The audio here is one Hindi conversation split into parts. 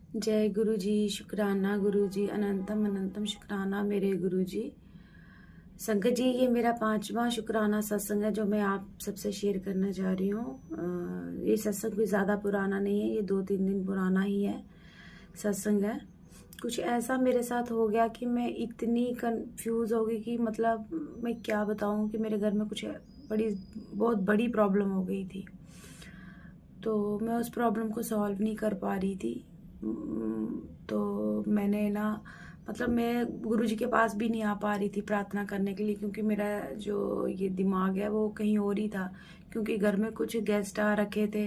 जय गुरु जी, शुक्राना गुरु जी, अनंतम अनंतम शुक्राना मेरे गुरु जी। संगत जी, ये मेरा 5वां शुक्राना सत्संग है जो मैं आप सबसे शेयर करना चाह रही हूँ। ये सत्संग कोई ज़्यादा पुराना नहीं है, ये 2-3 दिन पुराना ही है सत्संग है। कुछ ऐसा मेरे साथ हो गया कि मैं इतनी कंफ्यूज हो गई कि मतलब मैं क्या बताऊँ कि मेरे घर में कुछ बहुत बड़ी प्रॉब्लम हो गई थी। तो मैं उस प्रॉब्लम को सॉल्व नहीं कर पा रही थी। तो मैंने ना मतलब मैं गुरुजी के पास भी नहीं आ पा रही थी प्रार्थना करने के लिए, क्योंकि मेरा जो ये दिमाग है वो कहीं और ही था। क्योंकि घर में कुछ गेस्ट आ रखे थे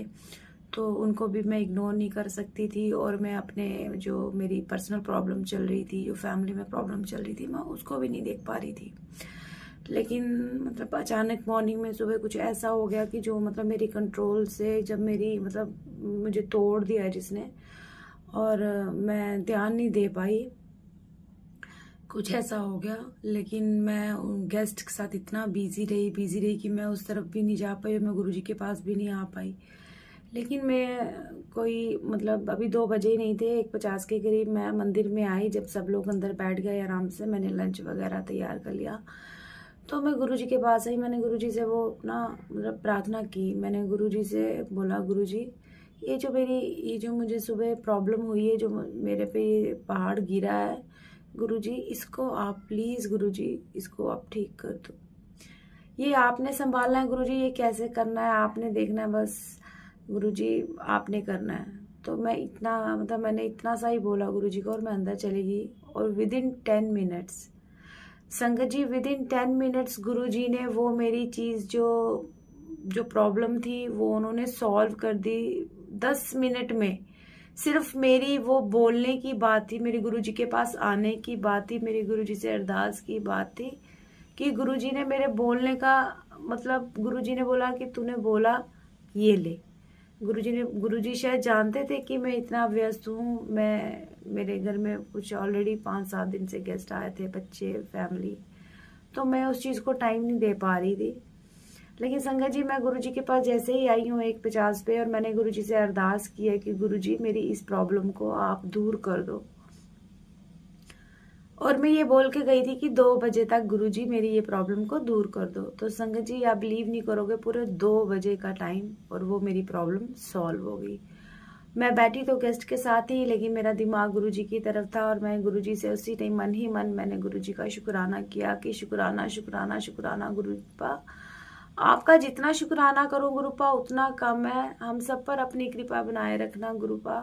तो उनको भी मैं इग्नोर नहीं कर सकती थी, और मैं अपने जो मेरी पर्सनल प्रॉब्लम चल रही थी, जो फैमिली में प्रॉब्लम चल रही थी, मैं उसको भी नहीं देख पा रही थी। लेकिन मतलब अचानक मॉर्निंग में सुबह कुछ ऐसा हो गया कि जो मतलब मेरी कंट्रोल से जब मेरी मतलब मुझे तोड़ दिया जिसने, और मैं ध्यान नहीं दे पाई। कुछ ऐसा हो गया, लेकिन मैं गेस्ट के साथ इतना बिजी रही कि मैं उस तरफ भी नहीं जा पाई और मैं गुरुजी के पास भी नहीं आ पाई। लेकिन मैं कोई मतलब अभी 2 बजे ही नहीं थे, 1:50 के करीब मैं मंदिर में आई। जब सब लोग अंदर बैठ गए आराम से, मैंने लंच वगैरह तैयार कर लिया, तो मैं गुरुजी के पास आई। मैंने गुरुजी से वो ना मतलब प्रार्थना की। मैंने गुरुजी से बोला, गुरुजी ये जो मुझे सुबह प्रॉब्लम हुई है, जो मेरे पे ये पहाड़ गिरा है, गुरुजी इसको आप प्लीज गुरुजी इसको आप ठीक कर दो। ये आपने संभालना है गुरुजी, ये कैसे करना है आपने देखना है, बस गुरुजी आपने करना है। तो मैं इतना मतलब मैंने इतना सा ही बोला गुरुजी को, और मैं अंदर चली गई। और विद इन 10 मिनट्स, संगत जी, विद इन 10 मिनट्स गुरुजी ने वो मेरी चीज जो जो प्रॉब्लम थी वो उन्होंने सॉल्व कर दी 10 मिनट में। सिर्फ मेरी वो बोलने की बात थी, मेरे गुरुजी के पास आने की बात थी, मेरे गुरुजी से अरदास की बात थी कि गुरुजी ने मेरे बोलने का मतलब गुरुजी ने बोला कि तूने बोला, ये ले। गुरुजी शायद जानते थे कि मैं इतना व्यस्त हूँ। मेरे घर में कुछ ऑलरेडी 5-7 दिन से गेस्ट आए थे, बच्चे, फैमिली, तो मैं उस चीज़ को टाइम नहीं दे पा रही थी। लेकिन संगत जी, मैं गुरुजी के पास जैसे ही आई हूँ 1:50 पे, और मैंने गुरुजी से अरदास की है कि गुरुजी मेरी इस प्रॉब्लम को आप दूर कर दो। और मैं ये बोल के गई थी कि 2 बजे तक गुरुजी मेरी ये प्रॉब्लम को दूर कर दो। तो संगत जी, आप बिलीव नहीं करोगे, पूरे 2 बजे का टाइम और वो मेरी प्रॉब्लम सॉल्व हो गई। मैं बैठी तो गेस्ट के साथ ही, लेकिन मेरा दिमाग गुरुजी की तरफ था, और मैं गुरुजी से उसी टाइम मन ही मन मैंने गुरुजी का शुक्राना किया कि शुक्राना शुक्राना शुक्राना गुरुपा, आपका जितना शुक्राना करो गुरुपा उतना कम है। हम सब पर अपनी कृपा बनाए रखना गुरुपा।